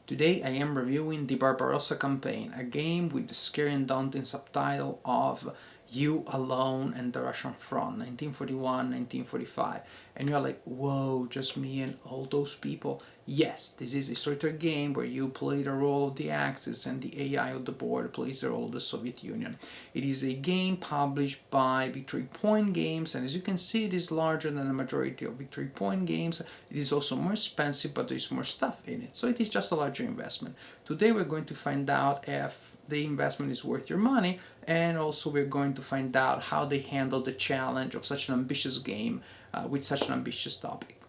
Today I am reviewing the Barbarossa campaign, a game with the scary and daunting subtitle of You Alone and the Russian Front, 1941-1945. And you're like, whoa, just me and all those people? Yes, this is a solitaire game where you play the role of the Axis and the AI of the board plays the role of the Soviet Union. It is a game published by Victory Point Games, and as you can see, it is larger than the majority of Victory Point games. It is also more expensive, but there is more stuff in it, so it is just a larger investment. Today we're going to find out if the investment is worth your money, and also we're going to find out how they handle the challenge of such an ambitious game with such an ambitious topic.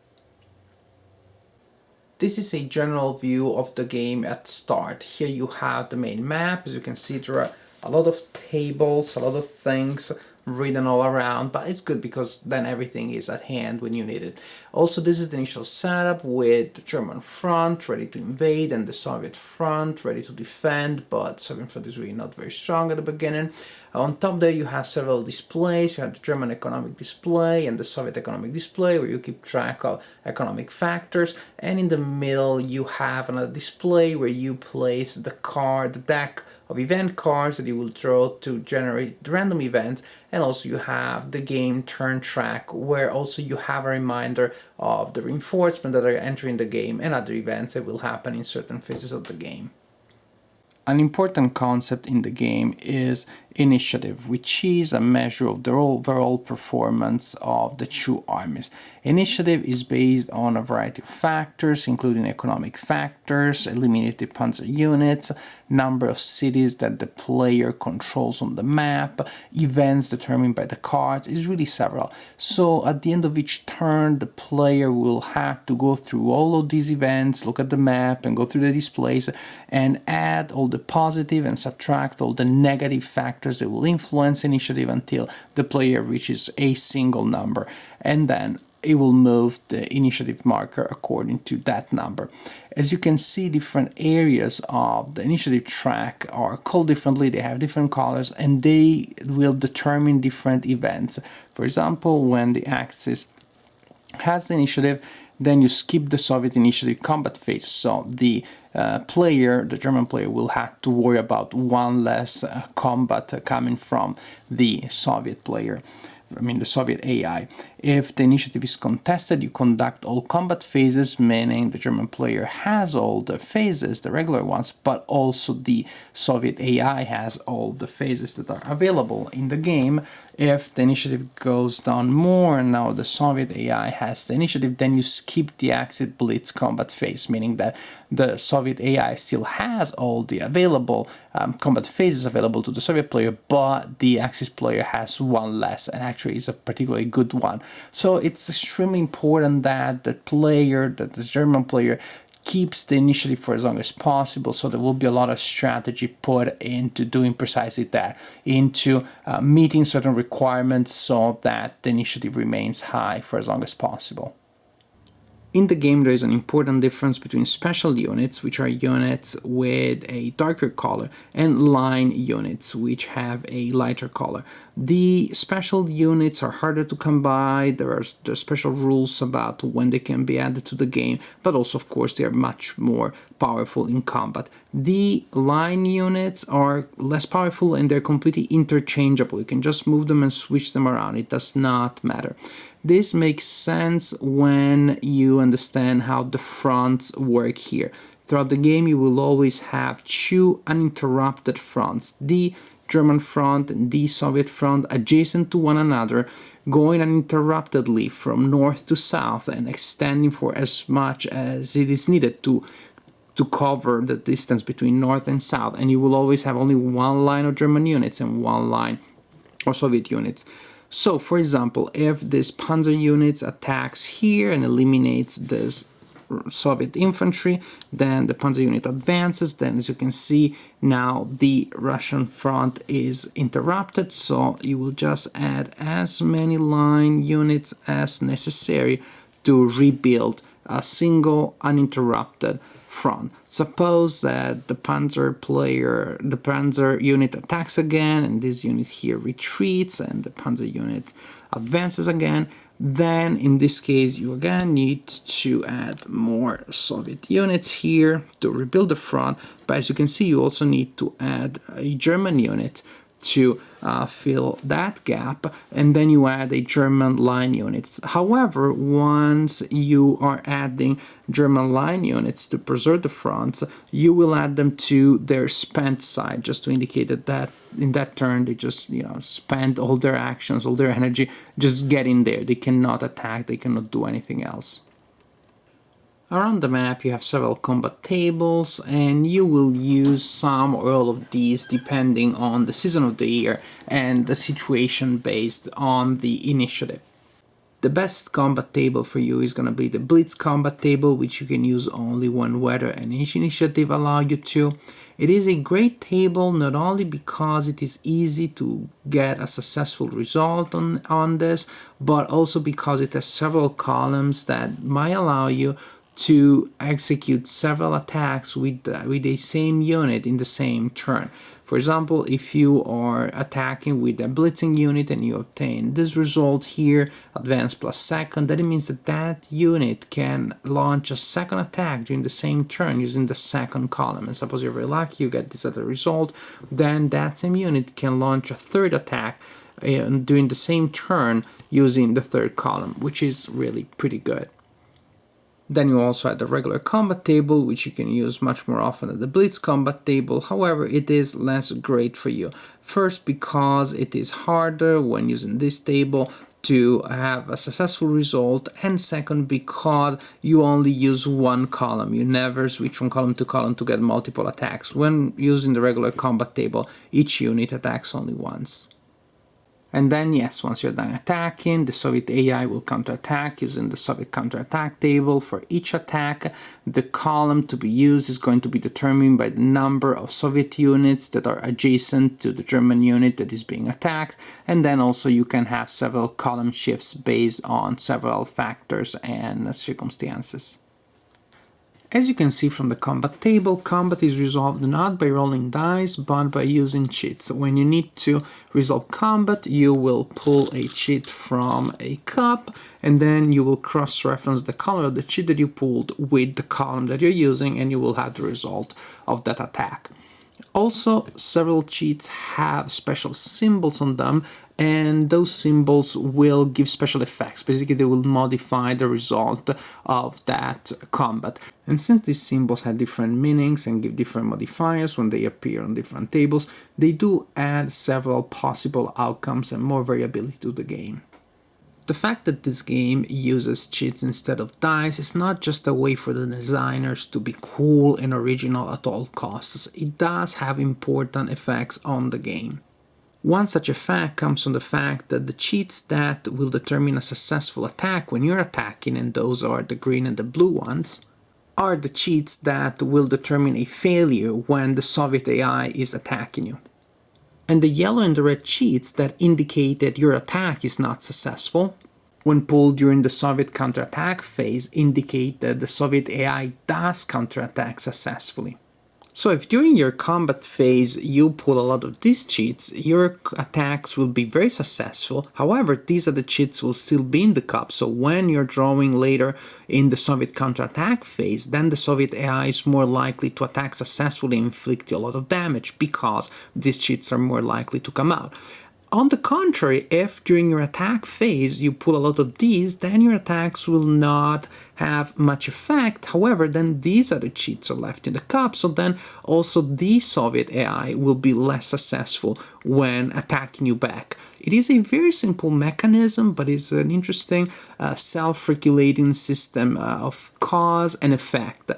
This is a general view of the game at start. Here you have the main map. As you can see, there are a lot of tables, a lot of things written all around, but it's good because then everything is at hand when you need it. Also, this is the initial setup with the German front ready to invade and the Soviet front ready to defend, but the Soviet front is really not very strong at the beginning. On top there you have several displays. You have the German economic display and the Soviet economic display where you keep track of economic factors, and in the middle you have another display where you place the deck of event cards that you will draw to generate the random events, and also you have the game turn track where also you have a reminder of the reinforcements that are entering the game and other events that will happen in certain phases of the game. An important concept in the game is initiative, which is a measure of the overall performance of the two armies. Initiative is based on a variety of factors, including economic factors, eliminated panzer units, number of cities that the player controls on the map, events determined by the cards. It's really several. So at the end of each turn, the player will have to go through all of these events, look at the map, and go through the displays, and add all the positive and subtract all the negative factors that will influence initiative until the player reaches a single number, and then it will move the initiative marker according to that number. As you can see, different areas of the initiative track are called differently, they have different colors, and they will determine different events. For example, when the Axis has the initiative, then you skip the Soviet initiative combat phase, so the German player will have to worry about one less combat coming from the Soviet player. The Soviet AI. If the initiative is contested, you conduct all combat phases, meaning the German player has all the phases, the regular ones, but also the Soviet AI has all the phases that are available in the game. If the initiative goes down more, and now the Soviet AI has the initiative, then you skip the Axis Blitz combat phase, meaning that the Soviet AI still has all the available combat phases available to the Soviet player, but the Axis player has one less, and actually is a particularly good one. So it's extremely important that the German player keeps the initiative for as long as possible, so there will be a lot of strategy put into doing precisely that, into meeting certain requirements so that the initiative remains high for as long as possible. In the game, there is an important difference between special units, which are units with a darker color, and line units, which have a lighter color. The special units are harder to come by. There are special rules about when they can be added to the game, but also, of course, they are much more powerful in combat. The line units are less powerful and they're completely interchangeable. You can just move them and switch them around. It does not matter. This makes sense when you understand how the fronts work here. Throughout the game, you will always have two uninterrupted fronts, the German front and the Soviet front, adjacent to one another, going uninterruptedly from north to south and extending for as much as it is needed to cover the distance between north and south. And you will always have only one line of German units and one line of Soviet units. So, for example, if this panzer unit attacks here and eliminates this Soviet infantry, then the panzer unit advances. Then, as you can see, now the Russian front is interrupted, so you will just add as many line units as necessary to rebuild a single uninterrupted front. Suppose that the panzer unit attacks again, and this unit here retreats, and the panzer unit advances again. Then in this case you again need to add more Soviet units here to rebuild the front, but as you can see you also need to add a German unit to fill that gap, and then you add a German line units. However, once you are adding German line units to preserve the fronts, you will add them to their spent side, just to indicate that in that turn they just spend all their actions, all their energy just getting there. They cannot attack, they cannot do anything else. Around the map you have several combat tables, and you will use some or all of these depending on the season of the year and the situation based on the initiative. The best combat table for you is going to be the Blitz combat table, which you can use only when weather and initiative allow you to. It is a great table not only because it is easy to get a successful result on this, but also because it has several columns that might allow you to execute several attacks with the same unit in the same turn. For example, if you are attacking with a blitzing unit and you obtain this result here, advance plus second, that means that that unit can launch a second attack during the same turn using the second column. And suppose you're very lucky, you get this as a result, then that same unit can launch a third attack during the same turn using the third column, which is really pretty good. Then you also have the regular combat table, which you can use much more often than the Blitz combat table. However, it is less great for you. First, because it is harder when using this table to have a successful result, and second, because you only use one column. You never switch from column to get multiple attacks. When using the regular combat table, each unit attacks only once. And then, yes, once you're done attacking, the Soviet AI will counterattack using the Soviet counterattack table. For each attack, the column to be used is going to be determined by the number of Soviet units that are adjacent to the German unit that is being attacked. And then also you can have several column shifts based on several factors and circumstances. As you can see from the combat table, combat is resolved not by rolling dice, but by using chits. When you need to resolve combat, you will pull a chit from a cup, and then you will cross-reference the color of the chit that you pulled with the column that you're using, and you will have the result of that attack. Also, several chits have special symbols on them, and those symbols will give special effects. Basically, they will modify the result of that combat. And since these symbols have different meanings and give different modifiers when they appear on different tables, they do add several possible outcomes and more variability to the game. The fact that this game uses chits instead of dice is not just a way for the designers to be cool and original at all costs. It does have important effects on the game. One such effect comes from the fact that the chits that will determine a successful attack when you're attacking, and those are the green and the blue ones, are the chits that will determine a failure when the Soviet AI is attacking you. And the yellow and the red chits that indicate that your attack is not successful, when pulled during the Soviet counterattack phase, indicate that the Soviet AI does counterattack successfully. So if during your combat phase you pull a lot of these chits, your attacks will be very successful. However, these other chits will still be in the cup, so when you're drawing later in the Soviet counterattack phase, then the Soviet AI is more likely to attack successfully and inflict you a lot of damage because these chits are more likely to come out. On the contrary, if during your attack phase you pull a lot of these, then your attacks will not have much effect. However, then these other chits are left in the cup, so then also the Soviet AI will be less successful when attacking you back. It is a very simple mechanism, but it's an interesting self-regulating system of cause and effect.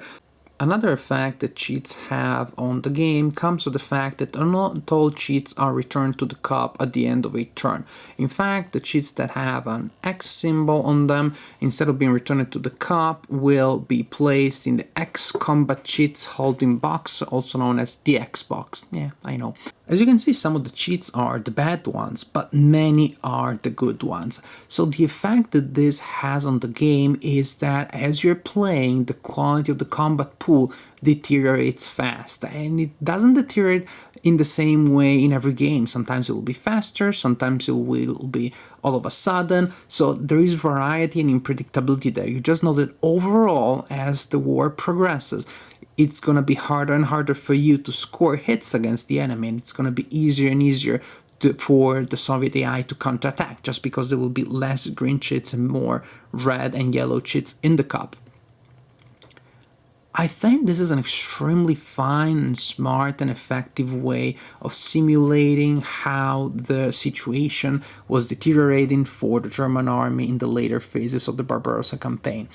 Another effect that cheats have on the game comes to the fact that not all cheats are returned to the cup at the end of a turn. In fact, the cheats that have an X symbol on them, instead of being returned to the cup, will be placed in the X combat cheats holding box, also known as the X box. Yeah, I know. As you can see, some of the cheats are the bad ones, but many are the good ones. So the effect that this has on the game is that as you're playing, the quality of the combat pool deteriorates fast, and it doesn't deteriorate in the same way in every game. Sometimes it will be faster, sometimes it will be all of a sudden. So there is variety and unpredictability there. You just know that overall, as the war progresses, it's going to be harder and harder for you to score hits against the enemy, and it's going to be easier and easier for the Soviet AI to counterattack, just because there will be less green chits and more red and yellow chits in the cup. I think this is an extremely fine and smart and effective way of simulating how the situation was deteriorating for the German army in the later phases of the Barbarossa campaign.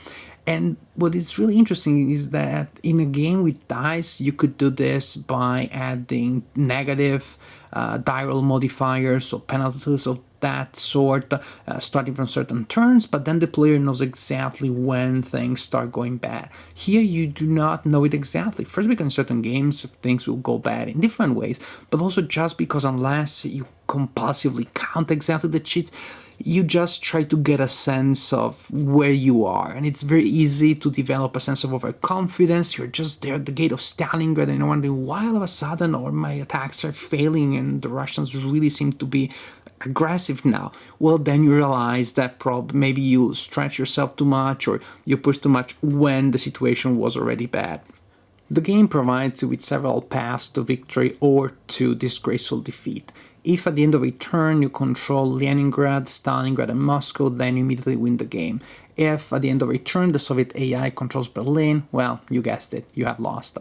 And what is really interesting is that in a game with dice, you could do this by adding negative die roll modifiers or penalties of that sort, starting from certain turns, but then the player knows exactly when things start going bad. Here you do not know it exactly. First, because in certain games things will go bad in different ways, but also just because unless you compulsively count exactly the cheats, you just try to get a sense of where you are, and it's very easy to develop a sense of overconfidence. You're just there at the gate of Stalingrad and you're wondering why all of a sudden all my attacks are failing and the Russians really seem to be aggressive now. Well, then you realize that probably maybe you stretch yourself too much or you push too much when the situation was already bad. The game provides you with several paths to victory or to disgraceful defeat. If at the end of a turn you control Leningrad, Stalingrad, and Moscow, then you immediately win the game. If at the end of a turn the Soviet AI controls Berlin, well, you guessed it, you have lost.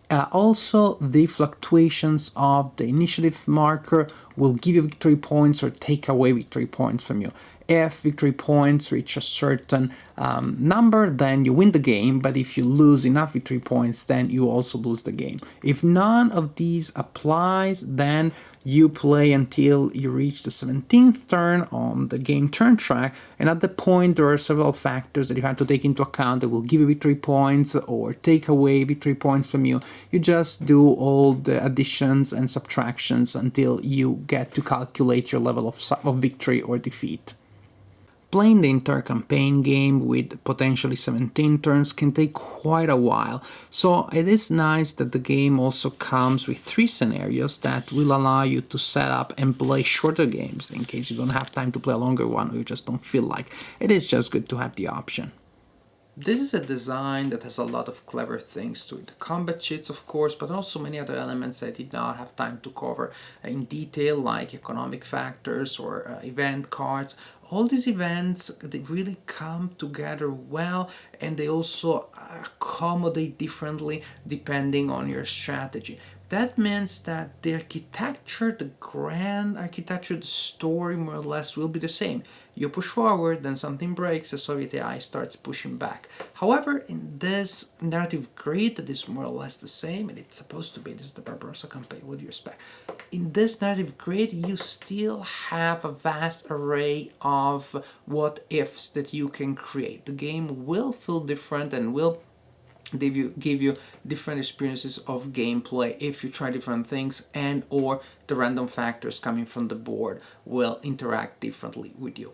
Also, the fluctuations of the initiative marker will give you victory points or take away victory points from you. If victory points reach a certain number, then you win the game, but if you lose enough victory points, then you also lose the game. If none of these applies, then you play until you reach the 17th turn on the game turn track, and at that point there are several factors that you have to take into account that will give you victory points or take away victory points from you. You just do all the additions and subtractions until you get to calculate your level of victory or defeat. Playing the entire campaign game with potentially 17 turns can take quite a while, so it is nice that the game also comes with 3 scenarios that will allow you to set up and play shorter games in case you don't have time to play a longer one or you just don't feel like. It is just good to have the option. This is a design that has a lot of clever things to it. The combat chits, of course, but also many other elements I did not have time to cover in detail, like economic factors or event cards. All these events, they really come together well, and they also accommodate differently depending on your strategy. That means that the architecture, the grand architecture, the story more or less will be the same. You push forward, then something breaks, the Soviet AI starts pushing back. However, in this narrative grid that is more or less the same, and it's supposed to be, this is the Barbarossa campaign, what do you expect? In this narrative grid, you still have a vast array of what-ifs that you can create. The game will feel different and will give you different experiences of gameplay if you try different things, and or the random factors coming from the board will interact differently with you.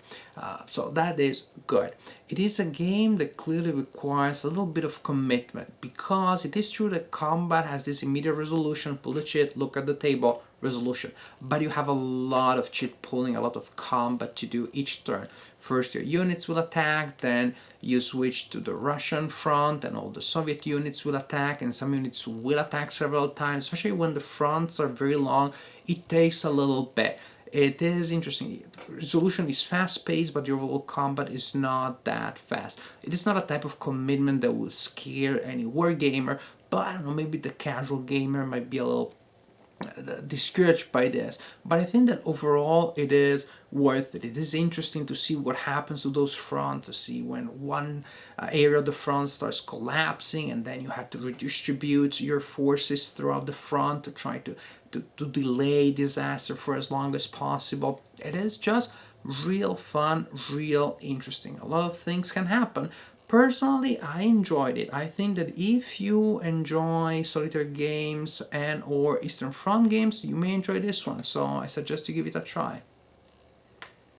So that is good. It is a game that clearly requires a little bit of commitment, because it is true that combat has this immediate resolution, pull the chit, look at the table, resolution, but you have a lot of chit pulling, a lot of combat to do each turn. First your units will attack, then you switch to the Russian front and all the Soviet units will attack, and some units will attack several times, especially when the fronts are very long. It takes a little bit. It is interesting. Resolution is fast-paced, but the overall combat is not that fast. It is not a type of commitment that will scare any war gamer, but I don't know, maybe the casual gamer might be a little discouraged by this, but I think that overall it is worth it. It is interesting to see what happens to those fronts, to see when one area of the front starts collapsing, and then you have to redistribute your forces throughout the front to try to delay disaster for as long as possible. It is just real fun, real interesting. A lot of things can happen. Personally, I enjoyed it. I think that if you enjoy solitaire games and or Eastern Front games, you may enjoy this one. So I suggest you give it a try.